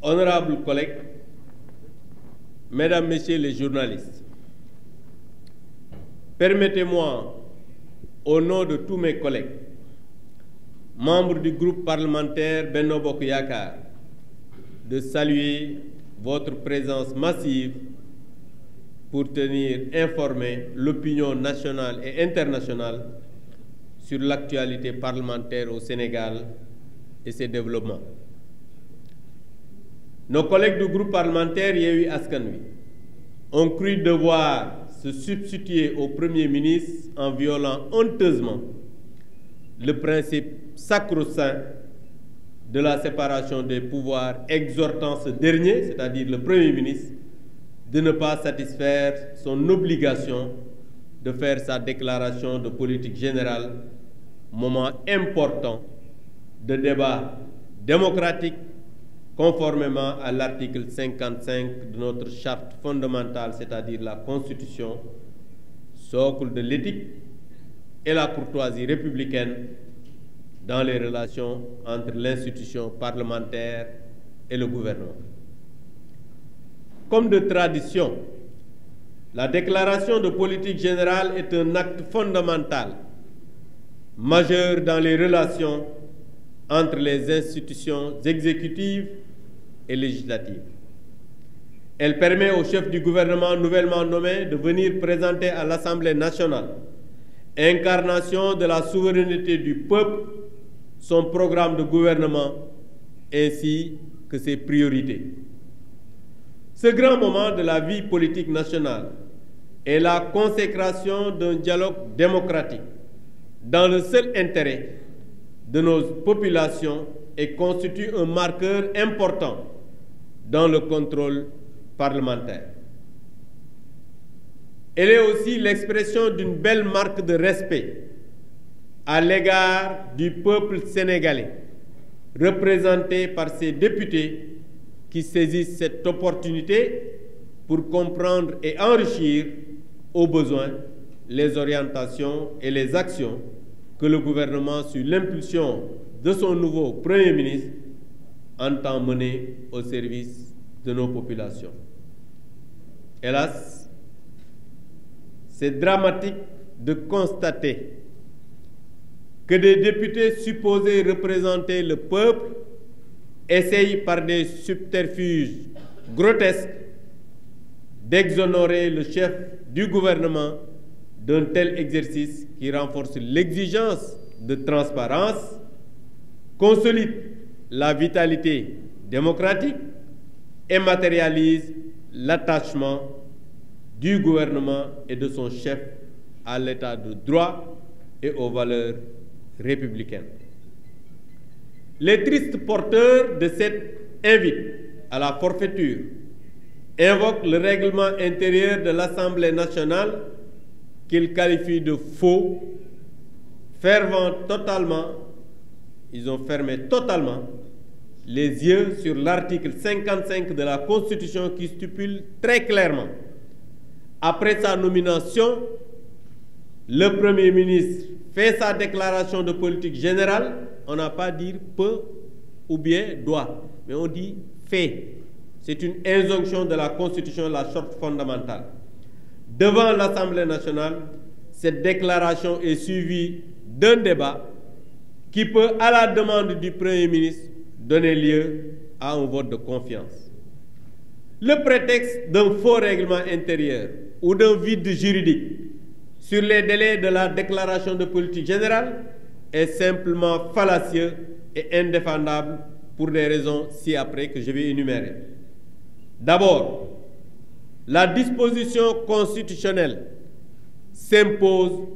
Honorables collègues, Mesdames, Messieurs les journalistes, permettez-moi, au nom de tous mes collègues, membres du groupe parlementaire Benno Bokk Yakaar, de saluer votre présence massive pour tenir informée l'opinion nationale et internationale sur l'actualité parlementaire au Sénégal et ses développements. Nos collègues du groupe parlementaire Yewwi Askan Wi ont cru devoir se substituer au Premier ministre en violant honteusement le principe sacro-saint de la séparation des pouvoirs, exhortant ce dernier, c'est-à-dire le Premier ministre, de ne pas satisfaire son obligation de faire sa déclaration de politique générale, moment important de débat démocratique, conformément à l'article 55 de notre charte fondamentale, c'est-à-dire la Constitution, socle de l'éthique et la courtoisie républicaine dans les relations entre l'institution parlementaire et le gouvernement. Comme de tradition, la déclaration de politique générale est un acte fondamental, majeur dans les relations entre les institutions exécutives et législatives. Elle permet au chef du gouvernement nouvellement nommé de venir présenter à l'Assemblée nationale, incarnation de la souveraineté du peuple, son programme de gouvernement ainsi que ses priorités. Ce grand moment de la vie politique nationale est la consécration d'un dialogue démocratique dans le seul intérêt de nos populations et constitue un marqueur important dans le contrôle parlementaire. Elle est aussi l'expression d'une belle marque de respect à l'égard du peuple sénégalais, représenté par ses députés qui saisissent cette opportunité pour comprendre et enrichir au besoin les orientations et les actions que le gouvernement, sous l'impulsion de son nouveau Premier ministre, entend mener au service de nos populations. Hélas, c'est dramatique de constater que des députés supposés représenter le peuple essayent par des subterfuges grotesques d'exonérer le chef du gouvernement d'un tel exercice qui renforce l'exigence de transparence, consolide la vitalité démocratique et matérialise l'attachement du gouvernement et de son chef à l'état de droit et aux valeurs républicaines. Les tristes porteurs de cette invite à la forfaiture invoquent le règlement intérieur de l'Assemblée nationale qu'ils qualifient de faux, ils ont fermé totalement les yeux sur l'article 55 de la Constitution qui stipule très clairement: après sa nomination, le Premier ministre fait sa déclaration de politique générale. On n'a pas dit peut ou bien doit, mais on dit fait. C'est une injonction de la Constitution, la charte fondamentale. Devant l'Assemblée nationale, cette déclaration est suivie d'un débat qui peut, à la demande du Premier ministre, donner lieu à un vote de confiance. Le prétexte d'un faux règlement intérieur ou d'un vide juridique sur les délais de la déclaration de politique générale est simplement fallacieux et indéfendable pour des raisons ci-après que je vais énumérer. D'abord, la disposition constitutionnelle s'impose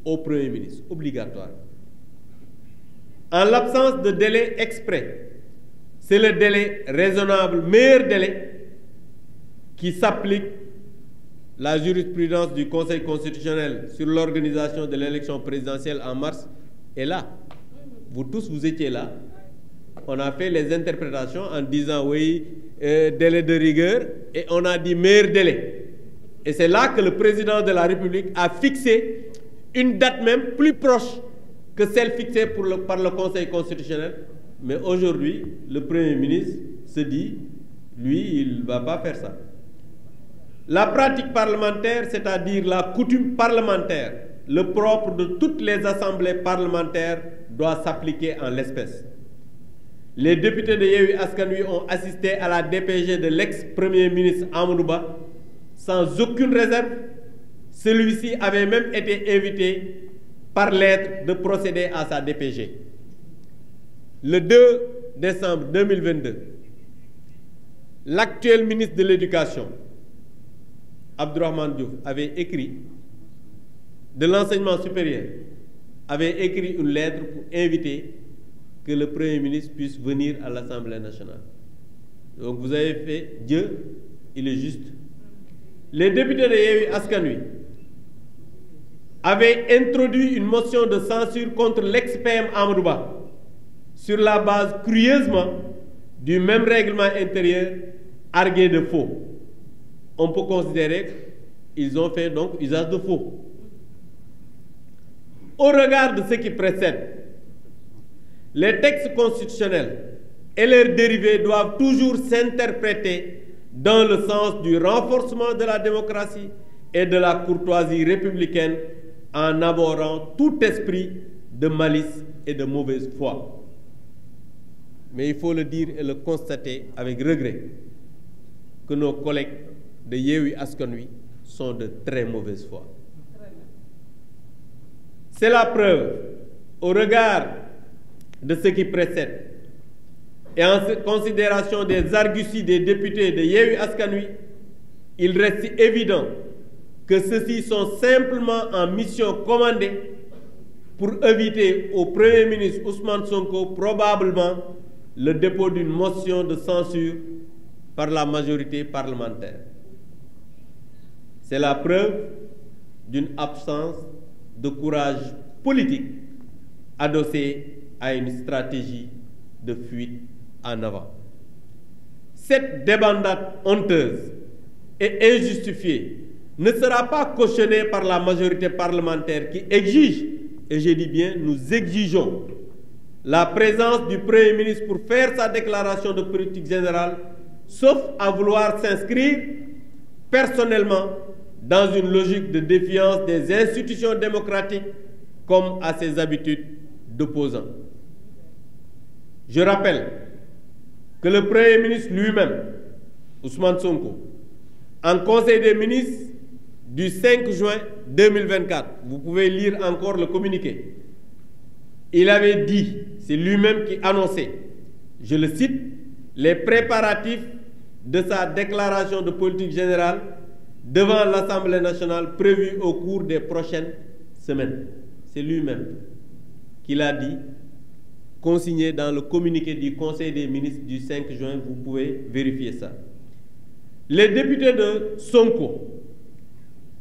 au Premier ministre, obligatoire. En l'absence de délai exprès, c'est le délai raisonnable, meilleur délai, qui s'applique. La jurisprudence du Conseil constitutionnel sur l'organisation de l'élection présidentielle en mars est là. Vous tous, vous étiez là. On a fait les interprétations en disant oui, délai de rigueur, et on a dit meilleur délai. Et c'est là que le président de la République a fixé une date même plus proche que celle fixée par le Conseil constitutionnel. Mais aujourd'hui, le Premier ministre se dit Lui, il ne va pas faire ça. La pratique parlementaire, c'est-à-dire la coutume parlementaire, le propre de toutes les assemblées parlementaires, doit s'appliquer en l'espèce. Les députés de Yewwi Askan Wi ont assisté à la DPG de l'ex-premier ministre Amadou Ba sans aucune réserve. Celui-ci avait même été invité par lettre de procéder à sa DPG. Le 2 décembre 2022, l'actuel ministre de l'Éducation, Abdourahmane Diouf, avait écrit, de l'enseignement supérieur, avait écrit une lettre pour inviter que le Premier ministre puisse venir à l'Assemblée nationale. Donc vous avez fait, Dieu, il est juste. Les députés de Yewwi Askan Wi avaient introduit une motion de censure contre l'ex-PM Amadou Ba sur la base, curieusement, du même règlement intérieur argué de faux. On peut considérer qu'ils ont fait donc usage de faux. Au regard de ce qui précède, les textes constitutionnels et leurs dérivés doivent toujours s'interpréter dans le sens du renforcement de la démocratie et de la courtoisie républicaine en abhorrant tout esprit de malice et de mauvaise foi. Mais il faut le dire et le constater avec regret que nos collègues de Yewwi Askan Wi sont de très mauvaise foi. C'est la preuve, au regard de ce qui précède et en considération des arguties des députés de Yewwi Askan Wi, il reste évident que ceux-ci sont simplement en mission commandée pour éviter au Premier ministre Ousmane Sonko probablement le dépôt d'une motion de censure par la majorité parlementaire. C'est la preuve d'une absence de courage politique adossée à une stratégie de fuite en avant. Cette débandade honteuse et injustifiée ne sera pas cautionnée par la majorité parlementaire qui exige, et je dis bien nous exigeons, la présence du Premier ministre pour faire sa déclaration de politique générale, sauf à vouloir s'inscrire personnellement dans une logique de défiance des institutions démocratiques comme à ses habitudes d'opposant. Je rappelle que le Premier ministre lui-même, Ousmane Sonko, en Conseil des ministres du 5 juin 2024, vous pouvez lire encore le communiqué, il avait dit, c'est lui-même qui annonçait, je le cite, les préparatifs de sa déclaration de politique générale devant l'Assemblée nationale prévue au cours des prochaines semaines. C'est lui-même qui l'a dit, consigné dans le communiqué du Conseil des ministres du 5 juin, vous pouvez vérifier ça. Les députés de Sonko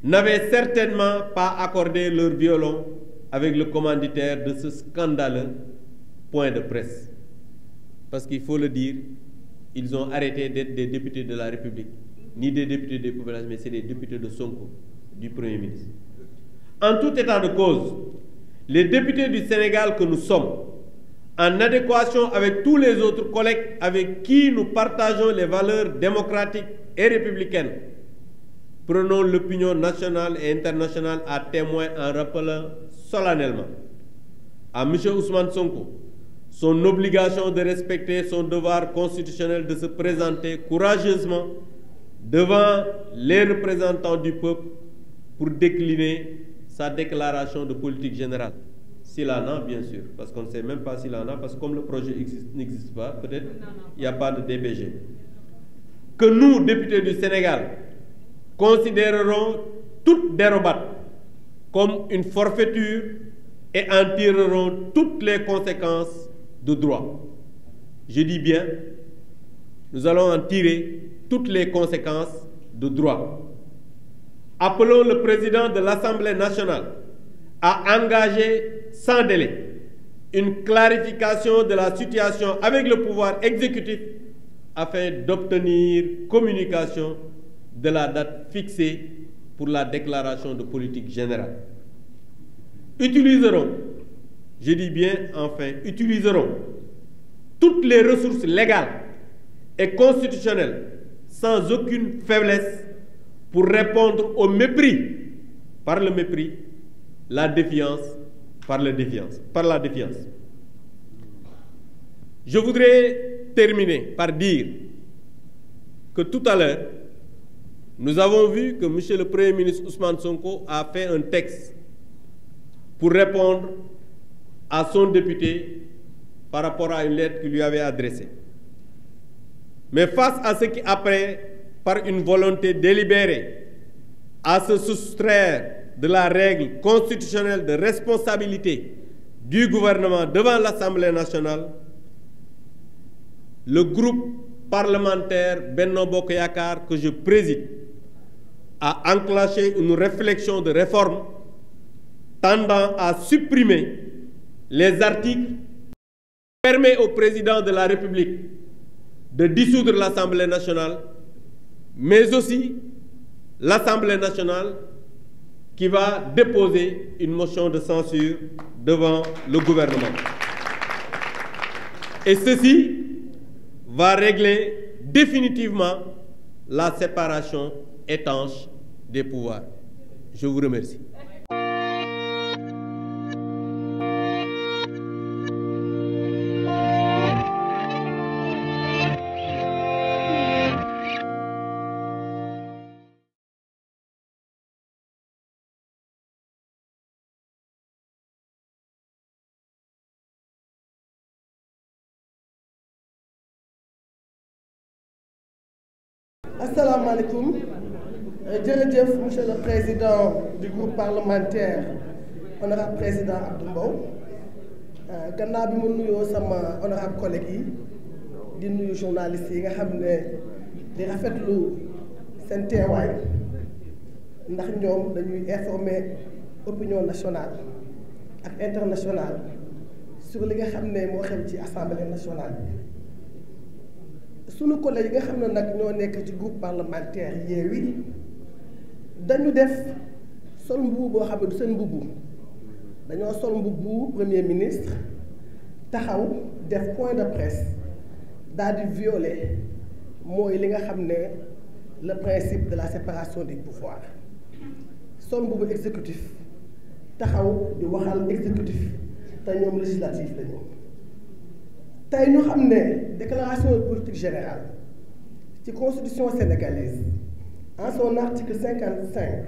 n'avaient certainement pas accordé leur violon avec le commanditaire de ce scandaleux point de presse. Parce qu'il faut le dire, ils ont arrêté d'être des députés de la République, ni des députés des populations, mais c'est des députés de Sonko, du Premier ministre. En tout état de cause, les députés du Sénégal que nous sommes, en adéquation avec tous les autres collègues avec qui nous partageons les valeurs démocratiques et républicaines, prenons l'opinion nationale et internationale à témoin en rappelant solennellement à M. Ousmane Sonko son obligation de respecter son devoir constitutionnel de se présenter courageusement devant les représentants du peuple pour décliner sa déclaration de politique générale. S'il en a, bien sûr, parce qu'on ne sait même pas s'il en a, parce que comme le projet n'existe pas, peut-être il n'y a pas de DPG. Que nous, députés du Sénégal, considérerons toute dérobade comme une forfaiture et en tireront toutes les conséquences de droit. Je dis bien, nous allons en tirer toutes les conséquences de droit. Appelons le président de l'Assemblée nationale à engager sans délai une clarification de la situation avec le pouvoir exécutif afin d'obtenir communication de la date fixée pour la déclaration de politique générale. Utiliserons, je dis bien enfin, utiliserons toutes les ressources légales et constitutionnelles sans aucune faiblesse pour répondre au mépris par le mépris, la défiance par la défiance. Je voudrais terminer par dire que tout à l'heure, nous avons vu que M. le Premier ministre Ousmane Sonko a fait un texte pour répondre à son député par rapport à une lettre qu'il lui avait adressée. Mais face à ce qui, après, par une volonté délibérée, à se soustraire de la règle constitutionnelle de responsabilité du gouvernement devant l'Assemblée nationale, le groupe parlementaire Benno Bokk Yakaar que je préside a enclenché une réflexion de réforme tendant à supprimer les articles qui permettent au président de la République de dissoudre l'Assemblée nationale, mais aussi l'Assemblée nationale qui va déposer une motion de censure devant le gouvernement. Et ceci va régler définitivement la séparation étanche des pouvoirs. Je vous remercie. Asalaamaaleykum jërëjëf monsieur le président du groupe parlementaire honorable président Abdou Mbow gannaaw bi mu nuyoo sama honorable collègue yi di nuyu journalistes yi nga xam ne di rafetlu seen teewaay ndax ñoom dañuy informer opinion nationale ak internationale sur li nga xam ne moo xew ci assemblée nationale bi. sunu collègue yi nga xam ne nag ñoo nekk ci groupe parlementaire Yewwi dañu def sol mbubu boo xam ne du seen mbubu dañoo sol mbubu premier ministre taxaw def point de presse daal di violer mooy li nga xam ne le principe de la séparation des pouvoirs sol mbubu exécutif taxaw di waxal exécutif te ñoom législatif lañu. tey ñu xam ne déclaration de politique générale ci constitution sénégalaise en son article 55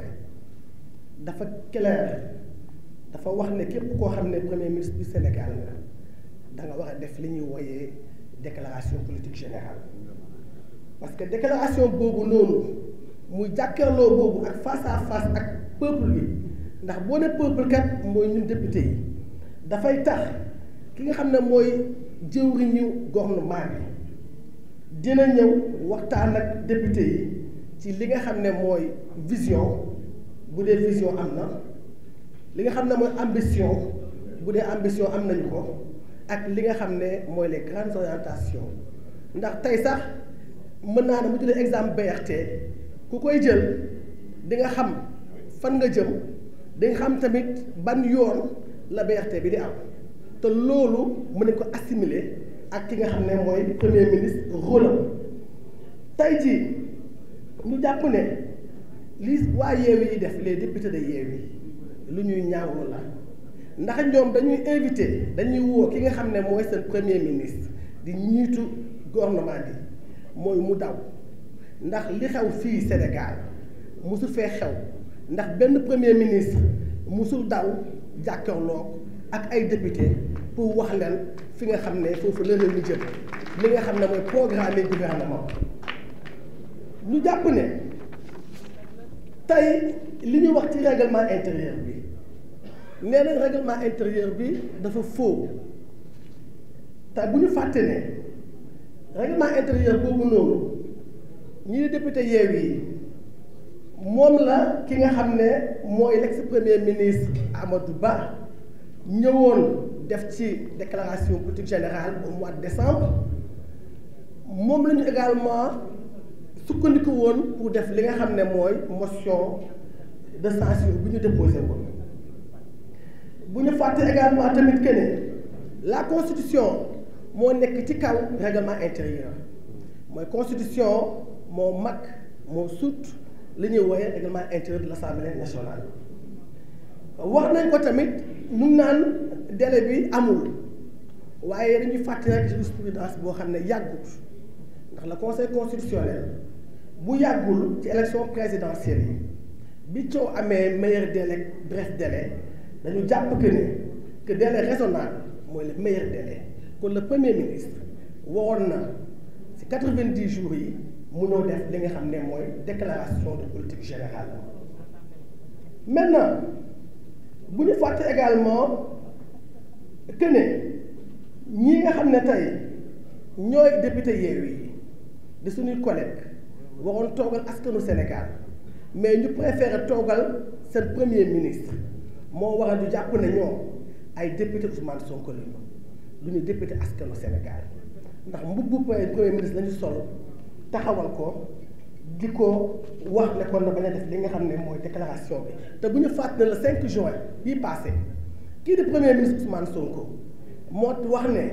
dafa clair dafa wax ne képp koo xam ne premier ministre du Sénégal da nga war a def li ñuy wooyee déclaration politique générale. parce que déclaration boobu noonu muy jàkkaarloo boobu ak face à face ak peuple bi ndax boo ne peuple kat mooy ñun député yi dafay tax ki nga xam ne mooy jëwriñu gouvernement bi dina ñëw waxtaan ak député yi ci li nga xam ne mooy vision bu dee vision am na li nga xam ne mooy ambition bu dee ambition am nañu ko ak li nga xam ne mooy les grandes orientations. ndax tey sax mën naa ne mu jëlee exemple BRT ku koy jël di nga xam fan nga jëm di nga xam tamit ban yoon la BRT bi di am. te loolu mën nañ ko assimiler ak ki nga xam ne mooy premier ministre rôle tey jii ñu jàpp ne li waa Yewwi yi def les députés de Yewwi lu ñuy ñaawlu la ndax ñoom dañuy invité dañuy woo ki nga xam ne mooy seen premier ministre di ñiitu gouvernement bi mooy mu daw ndax li xew fii Sénégal musul fee xew ndax benn premier ministre musul daw jàkkaarloo ak ay député pour wax leen fi nga xam ne foofu la réew mi jëm li nga xam ne mooy programme gouvernement ñu jàpp ne tey li ñu wax ci règlement intérieur bi nee na règlement intérieur bi dafa faux te bu ñu fàtte ne règlement intérieur boobu noonu ñi di député Yewwi yi moom la ki nga xam ne mooy l'ex premier ministre Amadou Ba ñëwoon def ci déclaration politique générale au mois de décembre moom la ñu également sukkandiku woon pour def li nga xam ne mooy motion de censure bu ñu déposé woon bu ñu fàtte également tamit que ne la constitution moo nekk ci kaw règlement intérieur mooy constitution moo mag moo sut li ñuy wooyee règlement intérieur de l'Assemblée nationale. wax nañ ko tamit ñu naan délai bi amul waaye dañuy fàttali rek jurisprudence boo xam ne yàggut ndax le conseil constitutionnel bu yàggul ci élection présidentielle yi bi coow amee meilleur délai bref délai dañu jàpp que délai raisonnable mooy le meilleur délai kon le premier ministre waroon na ci 90 jours yi mu ñëw def li nga xam ne mooy déclaration de politique générale. Maintenant bu ñu fàtte également que ne ñi nga xam ne tey ñooy député Yewwi yi de suñuy collègues waroon toogal askanu Sénégal mais ñu préféré toogal seen premier ministre moo waral ñu jàpp ne ñoom ay député Ousmane Sonko lañu lu ñu député askanu Sénégal ndax mbubbu premier ministre lañu sol taxawal ko di ko wax ne kon na bañ a def li nga xam ne mooy déclaration bi te bu ñu fàttali ne le 5 juin bii passé kii di premier ministre Ousmane Sonko moo wax ne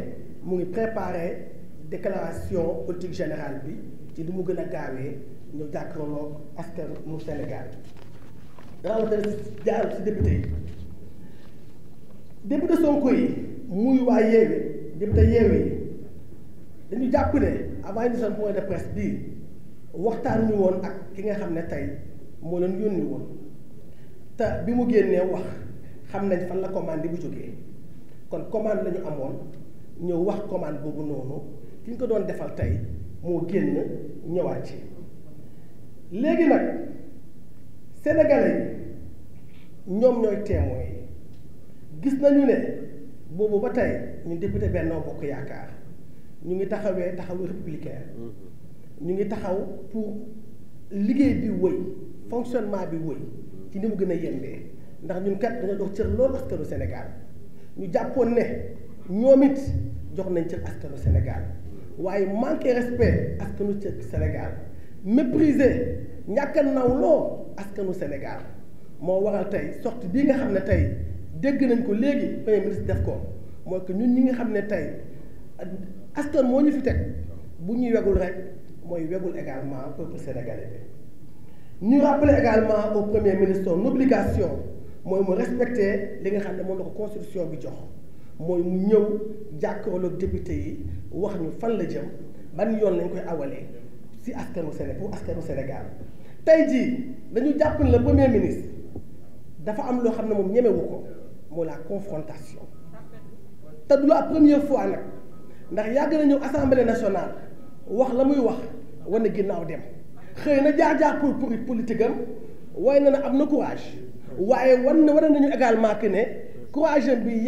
mu ngi préparé déclaration politique générale bi ci li mu gën a gaawee ñu jàkkaarloo askanu Sénégal rawatina jaar ci député yi député Sonko yi muy waa Yewwi député Yewwi yi dañu jàpp ne avant ñu seen point de presse bii waxtaan ñu woon ak ki nga xam ne tey moo leen yónni woon te bi mu génnee wax xam nañ fan la commande bu jógee kon commande la ñu amoon ñëw wax commande boobu noonu ki ñu ko doon defal tey moo génn ñëwaat ci léegi nag sénégalais yi ñoom ñooy témoins yi gis nañu ne boobu ba tey ñu député Benno Bokk Yaakaar ñu ngi taxawu républicain ñu ngi taxaw pour liggéey bi wëy fonctionnement bi wëy ci ni mu gën a yembee ndax ñun kat dañoo jox cër loolu askanu Sénégal ñu jàppoon ne ñoom it jox nañ cër askanu Sénégal waaye manqué respect askanu cër Sénégal mépriser ñàkk a nawloo askanu Sénégal moo waral tey sortie bii nga xam ne tey dégg nañ ko léegi premier ministre def ko mooy que ñun ñi nga xam ne tey askan moo ñu fi teg bu ñuy wegul rek mooy wegul également peuple sénégalais bi ñu rappeler également au premier ministre son obligation mooy mu respecter li nga xam ne moom la ko constitution bi jox mooy mu ñëw jàkkaarloog député yi wax ñu fan la jëm ban yoon lañ koy awalee si askanu Sénégal pour askanu Sénégal tey jii dañu jàpp ne le premier ministre dafa am loo xam ne moom ñemewu ko mooy la confrontation te du la première fois nag ndax yàgg na ñëw assemblée nationale wax la muy wax wane ginnaaw dem xëy na jaar-jaar pour politique am waaye na am na courage waaye war nañu également que ne courage am bi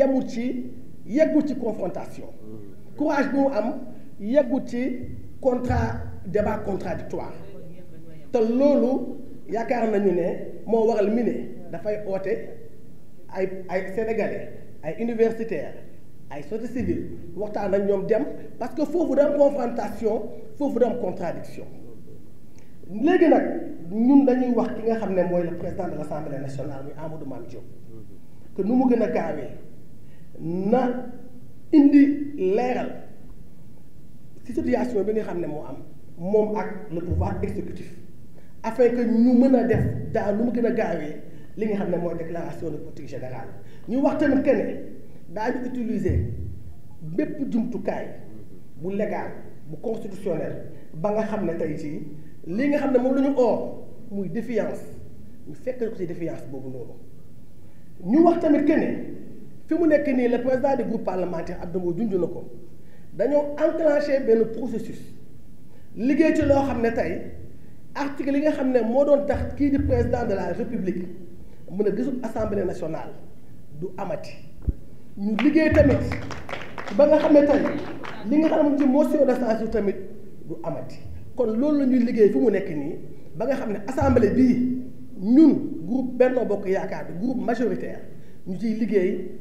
yeggul ci confrontation courage bi mu am yeggul ci débat contradictoire te loolu yaakaar nañu ne moo waral mi ne dafay oote ay sénégalais ay universitaires ay société civile waxtaan ak ñoom dem parce que foofu da am confrontation foofu da am contradiction léegi nag ñun dañuy wax ki nga xam ne mooy le président de l'Assemblée nationale muy Amadou Mame Diop que nu mu gën a gaawee na indi leeral ci situation bi nga xam ne moo am moom ak le pouvoir exécutif afin que ñu mën a def daal lu mu gën a gaawee li nga xam ne mooy déclaration de politique générale ñu wax tamit que ne daañu utiliser bépp jumtukaay bu légal bu constitutionnel ba nga xam ne tey jii li nga xam ne moom la ñu oo muy défiance ñu fekk ko ci défiance boobu noonu ñu wax tamit que ne fi mu nekk nii le président du groupe parlementaire Abdou Mbow junj na ko dañoo enclenché benn processus liggéey ci loo xam ne tey article yi nga xam ne moo doon tax kii di président de la république mën a dissoudre assemblée nationale du amati ñu liggéey tamit ba nga xam ne tey li nga xam ne ci motion de censure tamit du amati kon loolu la ñuy liggéey fi mu nekk nii ba nga xam ne assemblée bii ñun groupe Benno Bokk Yaakaar bi groupe majoritaire ñu ciy liggéey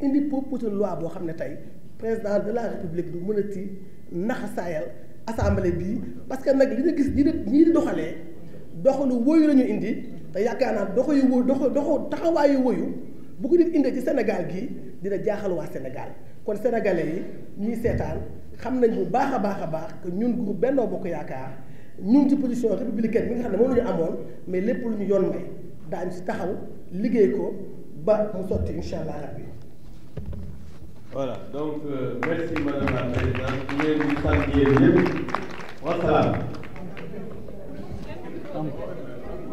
indi proposition de loi boo xam ne tey président de la république du mën a ci naxasaayal assemblée bii parce que nag li ñu gis ñii di doxalee doxalu woyu la ñu indi te yaakaar naa doxu taxawaayu woyu bu ko nit indee ci Sénégal gii dina jaaxal waa Sénégal kon sénégalais yi ñuy seetaan xam nañ bu baax a baax que ñun groupe Benno Bokk Yaakaar ñu ngi ci position républicaine bi nga xam ne moom la ñu amoon mais lépp lu ñu yoon may daañu ci taxaw liggéey ko ba mu sotti incha allah rabbi. Voilà, donc merci madame la présidente. Ñu leen di sant yéen ñëpp.